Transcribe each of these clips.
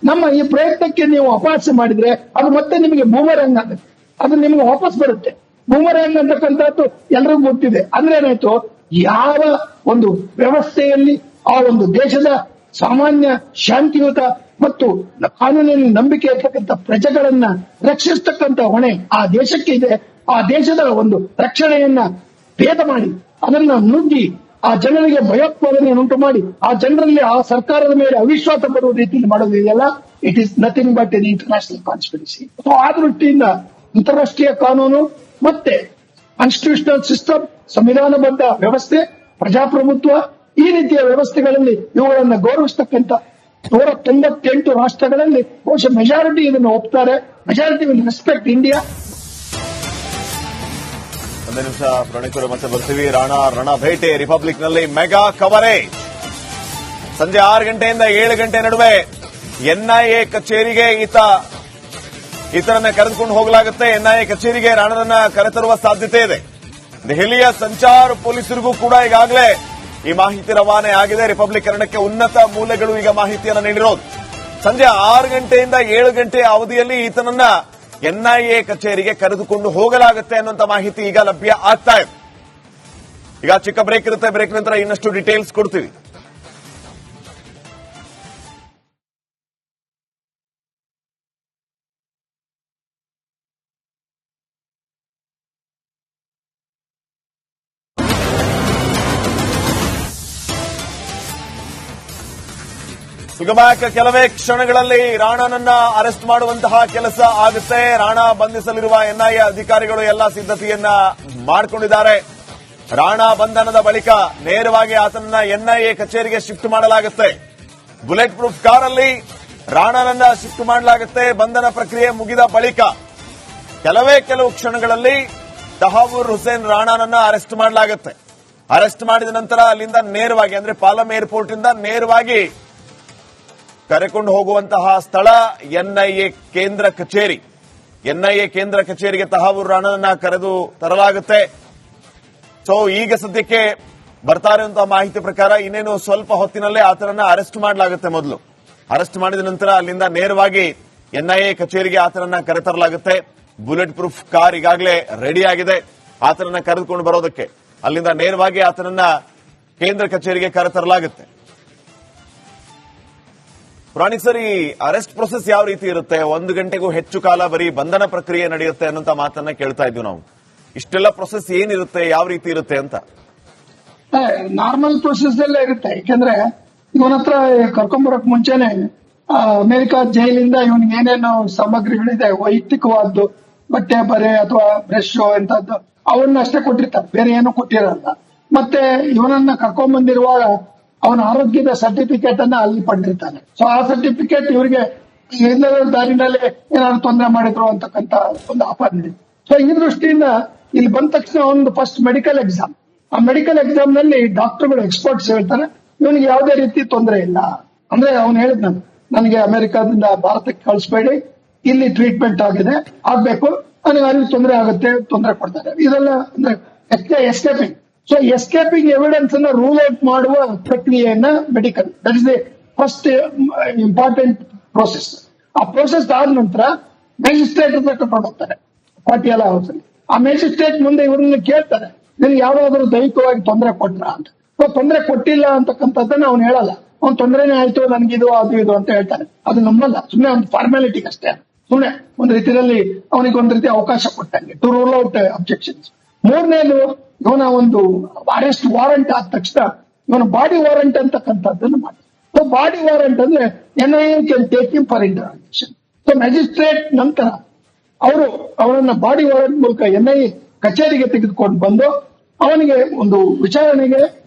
ನಮ್ಮ ಈ ಪ್ರಯತ್ನಕ್ಕೆ ನೀವು ಅಪಹಾಸ್ಯ ಮಾಡಿದ್ರೆ ಅದು ಮತ್ತೆ ನಿಮಗೆ ಬೂಮರಂಗ್ ಆಗುತ್ತೆ, ಅದು ನಿಮ್ಗೆ ವಾಪಸ್ ಬರುತ್ತೆ. ಬೂಮರಂಗ್ ಅಂತಕ್ಕಂಥದ್ದು ಎಲ್ರಿಗೂ ಗೊತ್ತಿದೆ. ಅಂದ್ರೆ ಏನಾಯ್ತು, ಯಾವ ಒಂದು ವ್ಯವಸ್ಥೆಯಲ್ಲಿ ಆ ಒಂದು ದೇಶದ ಸಾಮಾನ್ಯ ಶಾಂತಿಯುತ ಮತ್ತು ಕಾನೂನಿನ ನಂಬಿಕೆ ಇರ್ತಕ್ಕಂಥ ಪ್ರಜೆಗಳನ್ನ ರಕ್ಷಿಸ್ತಕ್ಕಂಥ ಹೊಣೆ ಆ ದೇಶಕ್ಕೆ ಇದೆ. ಆ ದೇಶದ ಒಂದು ರಕ್ಷಣೆಯನ್ನ ಭೇದ ಮಾಡಿ ಅದನ್ನ ನುಗ್ಗಿ ಆ ಜನರಿಗೆ ಭಯೋತ್ಪಾದನೆಯನ್ನು ಉಂಟು ಮಾಡಿ ಆ ಜನರಲ್ಲಿ ಆ ಸರ್ಕಾರದ ಮೇಲೆ ಅವಿಶ್ವಾಸ ಬರುವ ರೀತಿಯಲ್ಲಿ ಮಾಡೋದಿದೆಯಲ್ಲ, it is nothing but an international conspiracy. ಆ ದೃಷ್ಟಿಯಿಂದ ಅಂತಾರಾಷ್ಟ್ರೀಯ ಕಾನೂನು ಮತ್ತೆ ಕಾನ್ಸ್ಟಿಟ್ಯೂಷನಲ್ ಸಿಸ್ಟಮ್, ಸಂವಿಧಾನಬದ್ಧ ವ್ಯವಸ್ಥೆ, ಪ್ರಜಾಪ್ರಭುತ್ವ, ಈ ರೀತಿಯ ವ್ಯವಸ್ಥೆಗಳಲ್ಲಿ ಇವುಗಳನ್ನು ಗೌರವಿಸತಕ್ಕಂಥ 198 ರಾಷ್ಟ್ರಗಳಲ್ಲಿ ಬಹುಶಃ ಮೆಜಾರಿಟಿ ಇದನ್ನು ಒಪ್ತಾರೆ. Majority will respect India. ಒಂದು ನಿಮಿಷ ಪ್ರಣೀತರು ಮತ್ತೆ ಬರ್ತೀವಿ. ರಣ ಭೇಟಿ ರಿಪಬ್ಲಿಕ್ ನಲ್ಲಿ ಮೆಗಾ ಕವರೇಜ್. ಸಂಜೆ 6 ಗಂಟೆಯಿಂದ 7 ಗಂಟೆ ನಡುವೆ ಎನ್ಐಎ ಕಚೇರಿಗೆ ಈತನನ್ನ ಕರೆದುಕೊಂಡು ಹೋಗಲಾಗುತ್ತೆ. ಎನ್ಐಎ ಕಚೇರಿಗೆ ರಾಣನನ್ನ ಕರೆತರುವ ಸಾಧ್ಯತೆ ಇದೆ. ದೆಹಲಿಯ ಸಂಚಾರ ಪೊಲೀಸರಿಗೂ ಕೂಡ ಈಗಾಗಲೇ ಈ ಮಾಹಿತಿ ರವಾನೆ ಆಗಿದೆ. ರಿಪಬ್ಲಿಕ್ ಕನ್ನಡಕ್ಕೆ ಉನ್ನತ ಮೂಲಗಳು ಈಗ ಮಾಹಿತಿಯನ್ನು ನೀಡಿರೋದು. ಸಂಜೆ 6 ಗಂಟೆಯಿಂದ 7 ಗಂಟೆ ಅವಧಿಯಲ್ಲಿ ಈತನನ್ನ ಎನ್ಐಎ ಕಚೇರಿಗೆ ಕರೆದುಕೊಂಡು ಹೋಗಲಾಗುತ್ತೆ ಅನ್ನುವಂತ ಮಾಹಿತಿ ಈಗ ಲಭ್ಯ ಆಗ್ತಾ ಇದೆ. ಈಗ ಚಿಕ್ಕ ಬ್ರೇಕ್ ಇರುತ್ತೆ. ಬ್ರೇಕ್ ನಂತರ ಇನ್ನಷ್ಟು ಡೀಟೇಲ್ಸ್ ಕೊಡ್ತೀವಿ. ಕೆಲವೇ ಕ್ಷಣಗಳಲ್ಲಿ ರಾಣನನ್ನ ಅರೆಸ್ಟ್ ಮಾಡುವಂತಹ ಕೆಲಸ ಆಗುತ್ತೆ. ರಾಣಾ ಬಂಧಿಸಲಿರುವ ಎನ್ಐಎ ಅಧಿಕಾರಿಗಳು ಎಲ್ಲಾ ಸಿದ್ಧತೆಯನ್ನ ಮಾಡಿಕೊಂಡಿದ್ದಾರೆ. ರಾಣಾ ಬಂಧನದ ಬಳಿಕ ನೇರವಾಗಿ ಆತನನ್ನ ಎನ್ಐಎ ಕಚೇರಿಗೆ ಶಿಫ್ಟ್ ಮಾಡಲಾಗುತ್ತೆ. ಬುಲೆಟ್ ಪ್ರೂಫ್ ಕಾರಲ್ಲಿ ರಾಣನನ್ನ ಶಿಫ್ಟ್ ಮಾಡಲಾಗುತ್ತೆ. ಬಂಧನ ಪ್ರಕ್ರಿಯೆ ಮುಗಿದ ಬಳಿಕ ಕೆಲವು ಕ್ಷಣಗಳಲ್ಲಿ ತಹಾವೂರ್ ಹುಸೇನ್ ರಾಣಾನನ್ನ ಅರೆಸ್ಟ್ ಮಾಡಲಾಗುತ್ತೆ. ಅರೆಸ್ಟ್ ಮಾಡಿದ ನಂತರ ಅಲ್ಲಿಂದ ನೇರವಾಗಿ ಅಂದ್ರೆ ಪಾಲಂ ಏರ್ಪೋರ್ಟ್ ಇಂದ ನೇರವಾಗಿ ಕರೆಕೊಂಡು ಹೋಗುವಂತಹ ಸ್ಥಳ ಎನ್ಐಎ ಕೇಂದ್ರ ಕಚೇರಿ. ಎನ್ಐಎ ಕೇಂದ್ರ ಕಚೇರಿಗೆ ತಹಾವೂರ್ ರಾಣನನ್ನ ಕರೆದು ತರಲಾಗುತ್ತೆ. ಸೊ ಈಗ ಸದ್ಯಕ್ಕೆ ಬರ್ತಾ ಇರುವಂತಹ ಮಾಹಿತಿ ಪ್ರಕಾರ ಇನ್ನೇನು ಸ್ವಲ್ಪ ಹೊತ್ತಿನಲ್ಲೇ ಆತನನ್ನ ಅರೆಸ್ಟ್ ಮಾಡಲಾಗುತ್ತೆ. ಮೊದಲು ಅರೆಸ್ಟ್ ಮಾಡಿದ ನಂತರ ಅಲ್ಲಿಂದ ನೇರವಾಗಿ ಎನ್ಐಎ ಕಚೇರಿಗೆ ಆತನನ್ನ ಕರೆತರಲಾಗುತ್ತೆ. ಬುಲೆಟ್ ಪ್ರೂಫ್ ಕಾರ್ ಈಗಾಗಲೇ ರೆಡಿ ಆಗಿದೆ ಆತನನ್ನ ಕರೆದುಕೊಂಡು ಬರೋದಕ್ಕೆ. ಅಲ್ಲಿಂದ ನೇರವಾಗಿ ಆತನನ್ನ ಕೇಂದ್ರ ಕಚೇರಿಗೆ ಕರೆತರಲಾಗುತ್ತೆ. ಪುರಾಣಿಕ್ ಸರ್, ಈ ಅರೆಸ್ಟ್ ಪ್ರೊಸೆಸ್ ಯಾವ ರೀತಿ ಇರುತ್ತೆ? 1 ಗಂಟೆಗೂ ಹೆಚ್ಚು ಕಾಲ ಬರೀ ಬಂಧನ ಪ್ರಕ್ರಿಯೆ ನಡೆಯುತ್ತೆ ಅನ್ನೋಂತ ಮಾತನ್ನ ಕೇಳ್ತಾ ಇದ್ವಿ ನಾವು. ಇಷ್ಟೆಲ್ಲ ಪ್ರೊಸೆಸ್ ಏನಿರುತ್ತೆ, ಯಾವ ರೀತಿ ಇರುತ್ತೆ ಅಂತ? ನಾರ್ಮಲ್ ಪ್ರೊಸೆಸ್ ಎಲ್ಲ ಇರುತ್ತೆ. ಯಾಕಂದ್ರೆ ಇವನ ಹತ್ರ ಕರ್ಕೊಂಡ್ಬರಕ್ ಮುಂಚೆನೆ ಅಮೆರಿಕ ಜೈಲಿಂದ ಇವನಿಗೆ ಏನೇನು ಸಾಮಗ್ರಿಗಳಿದೆ, ವೈಯಕ್ತಿಕವಾದ್ದು ಬಟ್ಟೆ ಬರೆ ಅಥವಾ ಬ್ರಷ್ ಎಂತದ್ದು ಅವನ್ನ ಅಷ್ಟೇ ಕೊಟ್ಟಿರ್ತಾರೆ, ಬೇರೆ ಏನು ಕೊಟ್ಟಿರಲ್ಲ. ಮತ್ತೆ ಇವನನ್ನ ಕರ್ಕೊಂಡ್ ಬಂದಿರುವಾಗ ಅವನ ಆರೋಗ್ಯದ ಸರ್ಟಿಫಿಕೇಟ್ ಅನ್ನ ಅಲ್ಲಿ ಪಡೆದಿರ್ತಾನೆ. ಸೊ ಆ ಸರ್ಟಿಫಿಕೇಟ್ ಇವರಿಗೆ ದಾರಿನಲ್ಲಿ ಏನಾದ್ರು ತೊಂದರೆ ಮಾಡಿದ್ರು ಅಂತಕ್ಕಂಥ ಒಂದು ಆಪಾದನೆ. ಸೊ ಈ ದೃಷ್ಟಿಯಿಂದ ಇಲ್ಲಿ ಬಂದ ತಕ್ಷಣ ಒಂದು ಫಸ್ಟ್ ಮೆಡಿಕಲ್ ಎಕ್ಸಾಮ್. ಆ ಮೆಡಿಕಲ್ ಎಕ್ಸಾಮ್ ನಲ್ಲಿ ಡಾಕ್ಟರ್ಗಳು ಎಕ್ಸ್ಪರ್ಟ್ಸ್ ಹೇಳ್ತಾರೆ ಇವನಿಗೆ ಯಾವುದೇ ರೀತಿ ತೊಂದರೆ ಇಲ್ಲ. ಅಂದ್ರೆ ಅವನು ಹೇಳಿದ್ ನನಗೆ ಅಮೆರಿಕಾದಿಂದ ಭಾರತಕ್ಕೆ ಕಳಿಸ್ಬೇಡಿ, ಇಲ್ಲಿ ಟ್ರೀಟ್ಮೆಂಟ್ ಆಗ್ಬೇಕು, ನನಗೆ ಅಲ್ಲಿ ತೊಂದರೆ ಆಗುತ್ತೆ, ತೊಂದರೆ ಕೊಡ್ತಾರೆ. ಇದೆಲ್ಲ ಅಂದ್ರೆ ಎಸ್ಕೇಪಿಂಗ್. ಸೊ ಎಸ್ಕೇಪಿಂಗ್ ಎವಿಡೆನ್ಸ್ ಅನ್ನ ರೂಲ್ ಔಟ್ ಮಾಡುವ ಪ್ರಕ್ರಿಯೆಯನ್ನ medical, that is the first important process. ಆ ಪ್ರೋಸೆಸ್ ಆದ ನಂತರ ಮ್ಯಾಜಿಸ್ಟ್ರೇಟ್ ಹತ್ರ ಕರ್ಕೊಂಡು ಹೋಗ್ತಾರೆ ಪಾಟಿಯಾಲ ಹೌಸ್ ಅಲ್ಲಿ. ಆ ಮ್ಯಾಜಿಸ್ಟ್ರೇಟ್ ಮುಂದೆ ಇವ್ರನ್ನ ಕೇಳ್ತಾರೆ, ನಿನ್ಗೆ ಯಾವ್ದಾದ್ರು ದೈಹಿಕವಾಗಿ ತೊಂದರೆ ಕೊಟ್ರ ಅಂತ. ತೊಂದರೆ ಕೊಟ್ಟಿಲ್ಲ ಅಂತಕ್ಕಂಥದ್ದನ್ನ ಅವ್ನು ಹೇಳಲ್ಲ. ಅವ್ನು ತೊಂದರೆನೇ ಆಯ್ತು ನನಗಿದು ಅದು ಇದು ಅಂತ ಹೇಳ್ತಾನೆ. ಅದು ನಮ್ಮಲ್ಲ, ಸುಮ್ಮನೆ ಒಂದು ಫಾರ್ಮ್ಯಾಲಿಟಿಗೆ ಅಷ್ಟೇ. ಸುಮ್ಮನೆ ಒಂದು ರೀತಿಯಲ್ಲಿ ಅವನಿಗೆ ಒಂದು ರೀತಿ ಅವಕಾಶ ಕೊಟ್ಟಂಗೆ ಟು ರೂಲ್ ಔಟ್ ಅಬ್ಜೆಕ್ಷನ್ಸ್. ಮೂರನೇದು, ಇವನ ಒಂದು ಅರೆಸ್ಟ್ ವಾರಂಟ್ ಆದ ತಕ್ಷಣ ಇವನ ಬಾಡಿ ವಾರಂಟ್ ಅಂತಕ್ಕಂಥದ್ದನ್ನು ಮಾಡಿ. ಸೊ ಬಾಡಿ ವಾರಂಟ್ ಅಂದ್ರೆ NIA can take him for interrogation. So magistrate ನಂತರ ಅವರು ಅವನನ್ನ ಬಾಡಿ ವಾರಂಟ್ ಮೂಲಕ ಎನ್ಐಎ ಕಚೇರಿಗೆ ತೆಗೆದುಕೊಂಡು ಬಂದು ಅವನಿಗೆ ಒಂದು ವಿಚಾರಣೆಗೆ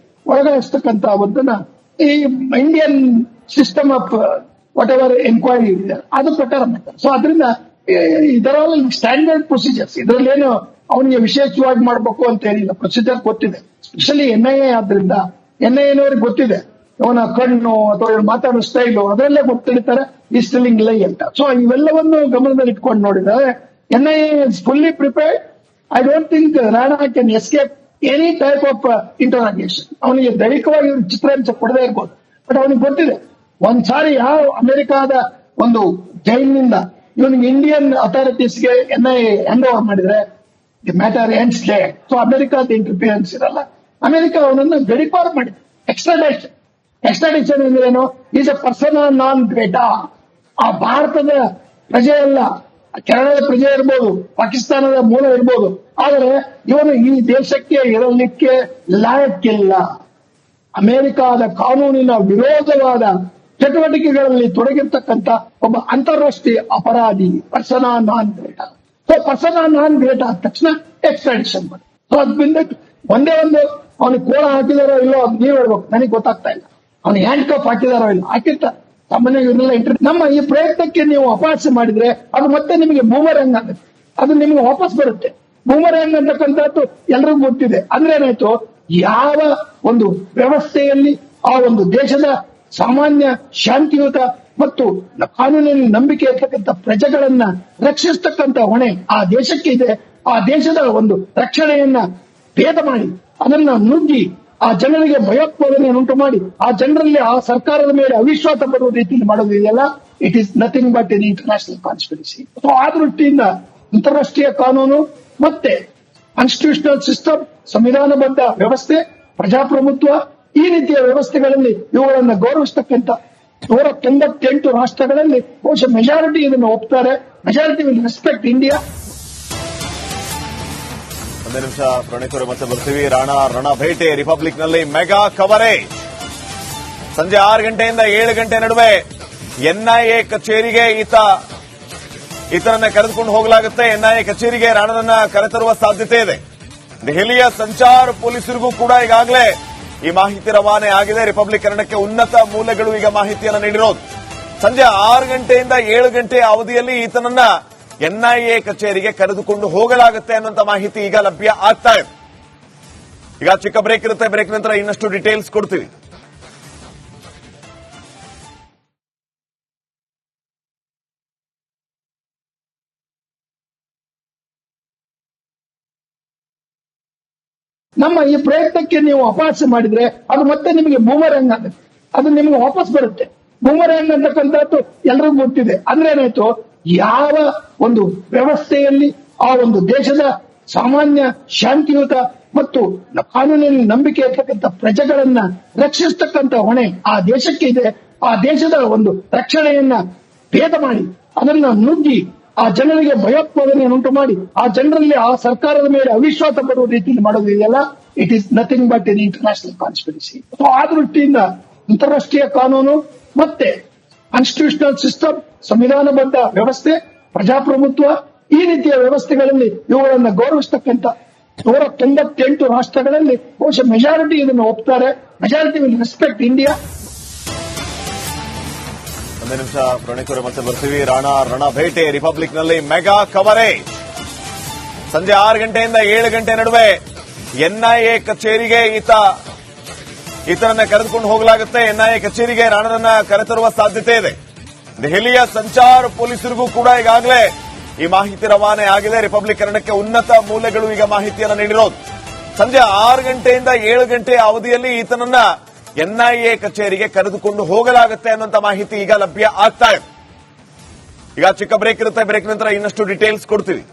ಒಳಗಾಯಿಸ್ತಕ್ಕಂಥ ಒಂದನ್ನ ಈ Indian system of what ever enquiry ಇದೆ ಅದು ಪ್ರಕಾರ ಮಾಡ್ತಾರೆ. ಸೊ ಅದರಿಂದ ಇದರಲ್ಲಿ ಸ್ಟ್ಯಾಂಡರ್ಡ್ ಪ್ರೊಸೀಜರ್ಸ್, ಇದರಲ್ಲಿ ಏನು ಅವನಿಗೆ ವಿಶೇಷವಾಗಿ ಮಾಡಬೇಕು ಅಂತ ಏನಿಲ್ಲ, ಪ್ರೊಸೀಜರ್ ಗೊತ್ತಿದೆ. ಸ್ಪೆಷಲಿ ಎನ್ಐಎ ಆದ್ರಿಂದ ಎನ್ಐಎನವ್ರಿಗೆ ಗೊತ್ತಿದೆ ಅವನ ಕಣ್ಣು ಅಥವಾ ಮಾತಾಡೋ ಸ್ಟೈಲು ಅದರಲ್ಲೇ ಗೊತ್ತಿಡ್ತಾರೆ ಈ ಸ್ಟಿಲ್ಲಿಂಗ್ ಲೈ ಅಂತ. ಸೊ ಇವೆಲ್ಲವನ್ನು ಗಮನದಲ್ಲಿ ಇಟ್ಕೊಂಡು ನೋಡಿದರೆ NIA is fully prepared. I don't think Rana can escape any type of interrogation. ಅವನಿಗೆ ದೈಹಿಕವಾಗಿ ಚಿತ್ರಹಿಂಸೆ ಕೊಡದೇ ಇರ್ಬೋದು, ಬಟ್ ಅವನಿಗೆ ಗೊತ್ತಿದೆ ಒಂದ್ಸಾರಿ ಯಾವ ಅಮೆರಿಕಾದ ಒಂದು ಜೈಲಿನಿಂದ ಇವನಿಗೆ ಇಂಡಿಯನ್ ಅಥಾರಿಟೀಸ್ಗೆ NIA ಹ್ಯಾಂಡ್ ಓವರ್ ಮಾಡಿದ್ರೆ the matter ends there. So ಅಮೆರಿಕಾದ ಇಂಟರ್ಫಿಯರೆನ್ಸ್ ಇರಲ್ಲ. ಅಮೆರಿಕ ಅವನನ್ನು ಗಡಿಪಾರು ಮಾಡಿದೆ. ಎಕ್ಸ್ಟ್ರಾಡಿಷನ್ ಅಂದ್ರೇನು? Is a person non grata. ಆ ಭಾರತದ ಪ್ರಜೆ ಅಲ್ಲ, ಕೆನಡಾದ ಪ್ರಜೆ ಇರ್ಬೋದು, ಪಾಕಿಸ್ತಾನದ ಮೂಲ ಇರ್ಬೋದು, ಆದರೆ ಇವನು ಈ ದೇಶಕ್ಕೆ ಇರಲಿಕ್ಕೆ ಲಾಯಕ್ಕಿಲ್ಲ. ಅಮೆರಿಕಾದ ಕಾನೂನಿನ ವಿರೋಧವಾದ ಚಟುವಟಿಕೆಗಳಲ್ಲಿ ತೊಡಗಿರ್ತಕ್ಕಂಥ ಒಬ್ಬ ಅಂತಾರಾಷ್ಟ್ರೀಯ ಅಪರಾಧಿ, ಪರ್ಸನಾ ನಾನ್ ಗ್ರೇಟಾ. ಸೊ ಪರ್ಸನಾ ನಾನ್ ಗ್ರೇಟಾ ಆದ ತಕ್ಷಣ ಎಕ್ಸ್ಟ್ರಾಡಿಷನ್ ಮಾಡಿ. ಸೊ ಅದ್ರಿಂದ ಒಂದೇ ಒಂದು ಅವನಿಗೆ ಕೋಳ ಹಾಕಿದಾರೋ ಇಲ್ಲೋ ಅದು ನೀವು ಹೇಳ್ಬೇಕು, ನನಗೆ ಗೊತ್ತಾಗ್ತಾ ಇಲ್ಲ. ಅವನು ಹ್ಯಾಂಡ್ ಕಪ್ ಹಾಕಿದಾರೋ ಇಲ್ಲ, ಹಾಕಿರ್ತಾರೆ ಸಾಮಾನ್ಯ ಇವರೆಲ್ಲ ನಮ್ಮ ಈ ಪ್ರಯತ್ನಕ್ಕೆ ನೀವು ಅಪಹಾಸ್ಯ ಮಾಡಿದ್ರೆ ಅದು ಮತ್ತೆ ನಿಮಗೆ ಬೂಮರಂಗ್ ಆಗುತ್ತೆ, ಅದು ನಿಮಗೆ ವಾಪಸ್ ಬರುತ್ತೆ. ಬೂಮರಂಗ್ ಅಂತಕ್ಕಂಥದ್ದು ಎಲ್ರಿಗೂ ಗೊತ್ತಿದೆ. ಅಂದ್ರೆ ಏನಾಯ್ತು, ಯಾವ ಒಂದು ವ್ಯವಸ್ಥೆಯಲ್ಲಿ ಆ ಒಂದು ದೇಶದ ಸಾಮಾನ್ಯ ಶಾಂತಿಯುತ ಮತ್ತು ಕಾನೂನಿನ ನಂಬಿಕೆ ಇರ್ತಕ್ಕಂಥ ಪ್ರಜೆಗಳನ್ನ ರಕ್ಷಿಸ್ತಕ್ಕಂಥ ಹೊಣೆ ಆ ದೇಶಕ್ಕೆ ಇದೆ. ಆ ದೇಶದ ಒಂದು ರಕ್ಷಣೆಯನ್ನ ಭೇದ ಮಾಡಿ ಅದನ್ನ ನುಗ್ಗಿ ಆ ಜನರಿಗೆ ಭಯೋತ್ಪಾದನೆಯನ್ನು ಉಂಟು ಮಾಡಿ ಆ ಜನರಲ್ಲಿ ಆ ಸರ್ಕಾರದ ಮೇಲೆ ಅವಿಶ್ವಾಸ ಬರುವ ರೀತಿಯಲ್ಲಿ ಮಾಡೋದಿದೆಯಲ್ಲ, it is nothing but an international conspiracy. So ಆ ದೃಷ್ಟಿಯಿಂದ ಅಂತಾರಾಷ್ಟ್ರೀಯ ಕಾನೂನು ಮತ್ತೆ ಕಾನ್ಸ್ಟಿಟ್ಯೂಷನಲ್ ಸಿಸ್ಟಮ್, ಸಂವಿಧಾನಬದ್ಧ ವ್ಯವಸ್ಥೆ, ಪ್ರಜಾಪ್ರಭುತ್ವ, ಈ ರೀತಿಯ ವ್ಯವಸ್ಥೆಗಳಲ್ಲಿ ಇವುಗಳನ್ನು ಗೌರವಿಸತಕ್ಕಂಥ 198 ರಾಷ್ಟ್ರಗಳಲ್ಲಿ ಬಹುಶಃ ಮೆಜಾರಿಟಿ ಇದನ್ನು ಒಪ್ತಾರೆ. Majority will respect India. ಒಂದೇ ನಿಮಿಷ ಪ್ರಣೀತರು ಮತ್ತೆ ಬರ್ತೀವಿ. ರಣ ಭೇಟಿ ರಿಪಬ್ಲಿಕ್ ನಲ್ಲಿ ಮೆಗಾ ಕವರೇಜ್. ಸಂಜೆ 6 ಗಂಟೆಯಿಂದ 7 ಗಂಟೆ ನಡುವೆ NIA ಕಚೇರಿಗೆ ಈತನನ್ನ ಕರೆದುಕೊಂಡು ಹೋಗಲಾಗುತ್ತೆ. NIA ಕಚೇರಿಗೆ ರಾಣನನ್ನ ಕರೆತರುವ ಸಾಧ್ಯತೆ ಇದೆ. ದೆಹಲಿಯ ಸಂಚಾರ ಪೊಲೀಸರಿಗೂ ಕೂಡ ಈಗಾಗಲೇ ಈ ಮಾಹಿತಿ ರವಾನೆ ಆಗಿದೆ. ರಿಪಬ್ಲಿಕ್ ಕನ್ನಡಕ್ಕೆ ಉನ್ನತ ಮೂಲಗಳು ಈಗ ಮಾಹಿತಿಯನ್ನು ನೀಡಿರೋದು. ಸಂಜೆ 6 ಗಂಟೆಯಿಂದ 7 ಗಂಟೆ ಅವಧಿಯಲ್ಲಿ ಈತನನ್ನ NIA ಕಚೇರಿಗೆ ಕರೆದುಕೊಂಡು ಹೋಗಲಾಗುತ್ತೆ ಅನ್ನುವಂತ ಮಾಹಿತಿ ಈಗ ಲಭ್ಯ ಆಗ್ತಾ ಇದೆ. ಈಗ ಚಿಕ್ಕ ಬ್ರೇಕ್ ಇರುತ್ತೆ. ಬ್ರೇಕ್ ನಂತರ ಇನ್ನಷ್ಟು ಡೀಟೇಲ್ಸ್ ಕೊಡ್ತೀವಿ. ನಮ್ಮ ಈ ಪ್ರಯತ್ನಕ್ಕೆ ನೀವು ಅಪಹಾಸ್ಯ ಮಾಡಿದ್ರೆ ಅದು ಮತ್ತೆ ನಿಮಗೆ ಬೂಮರಂಗ್ ಆಗುತ್ತೆ, ಅದು ನಿಮಗೆ ವಾಪಸ್ ಬರುತ್ತೆ. ಬೂಮರಂಗ್ ಅಂತಕ್ಕಂಥದ್ದು ಎಲ್ರಿಗೂ ಗೊತ್ತಿದೆ. ಅಂದ್ರೆ ಏನಾಯ್ತು, ಯಾವ ಒಂದು ವ್ಯವಸ್ಥೆಯಲ್ಲಿ ಆ ಒಂದು ದೇಶದ ಸಾಮಾನ್ಯ ಶಾಂತಿಯುತ ಮತ್ತು ಕಾನೂನಿನ ನಂಬಿಕೆ ಇರ್ತಕ್ಕಂಥ ಪ್ರಜೆಗಳನ್ನ ರಕ್ಷಿಸ್ತಕ್ಕಂಥ ಹೊಣೆ ಆ ದೇಶಕ್ಕೆ ಇದೆ. ಆ ದೇಶದ ಒಂದು ರಕ್ಷಣೆಯನ್ನ ಭೇದ ಮಾಡಿ ಅದನ್ನ ನುಗ್ಗಿ ಆ ಜನರಿಗೆ ಭಯೋತ್ಪಾದನೆಯನ್ನು ಉಂಟು ಮಾಡಿ ಆ ಜನರಲ್ಲಿ ಆ ಸರ್ಕಾರದ ಮೇಲೆ ಅವಿಶ್ವಾಸ ಬರುವ ರೀತಿಯಲ್ಲಿ ಮಾಡೋದಿದೆಯಲ್ಲ, it is nothing but an international conspiracy. So ಆ ದೃಷ್ಟಿಯಿಂದ ಅಂತಾರಾಷ್ಟ್ರೀಯ ಕಾನೂನು ಮತ್ತೆ ಕಾನ್ಸ್ಟಿಟ್ಯೂಷನಲ್ ಸಿಸ್ಟಮ್, ಸಂವಿಧಾನಬದ್ಧ ವ್ಯವಸ್ಥೆ, ಪ್ರಜಾಪ್ರಭುತ್ವ, ಈ ರೀತಿಯ ವ್ಯವಸ್ಥೆಗಳಲ್ಲಿ ಇವುಗಳನ್ನು ಗೌರವಿಸತಕ್ಕಂಥ 198 ರಾಷ್ಟ್ರಗಳಲ್ಲಿ ಬಹುಶಃ ಮೆಜಾರಿಟಿ ಇದನ್ನು ಒಪ್ತಾರೆ. Majority will respect India. ಒಂದೇ ನಿಮಿಷ ಪ್ರಣೀತರು ಮತ್ತೆ ಬರ್ತೀವಿ. ರಣ ಭೇಟಿ ರಿಪಬ್ಲಿಕ್ ನಲ್ಲಿ ಮೆಗಾ ಕವರೇಜ್. ಸಂಜೆ 6 ಗಂಟೆಯಿಂದ 7 ಗಂಟೆ ನಡುವೆ NIA ಕಚೇರಿಗೆ ಈತನನ್ನ ಕರೆದುಕೊಂಡು ಹೋಗಲಾಗುತ್ತೆ. NIA ಕಚೇರಿಗೆ ರಾಣನನ್ನ ಕರೆತರುವ ಸಾಧ್ಯತೆ ಇದೆ. ದೆಹಲಿಯ ಸಂಚಾರ ಪೊಲೀಸರಿಗೂ ಕೂಡ ಈಗಾಗಲೇ ಈ ಮಾಹಿತಿ ರವಾನೆ ಆಗಿದೆ. ರಿಪಬ್ಲಿಕ್ ಕನ್ನಡಕ್ಕೆ ಉನ್ನತ ಮೂಲಗಳು ಈಗ ಮಾಹಿತಿಯನ್ನು ನೀಡಿರೋದು. ಸಂಜೆ 6 ಗಂಟೆಯಿಂದ 7 ಗಂಟೆ ಅವಧಿಯಲ್ಲಿ ಈತನನ್ನ NIA ಕಚೇರಿಗೆ ಕರೆದುಕೊಂಡು ಹೋಗಲಾಗುತ್ತೆ ಅನ್ನುವಂತ ಮಾಹಿತಿ ಈಗ ಲಭ್ಯ ಆಗ್ತಾ ಇದೆ. ಈಗ ಚಿಕ್ಕ ಬ್ರೇಕ್ ಇರುತ್ತೆ. ಬ್ರೇಕ್ ನಂತರ ಇನ್ನಷ್ಟು ಡೀಟೇಲ್ಸ್ ಕೊಡ್ತೀವಿ.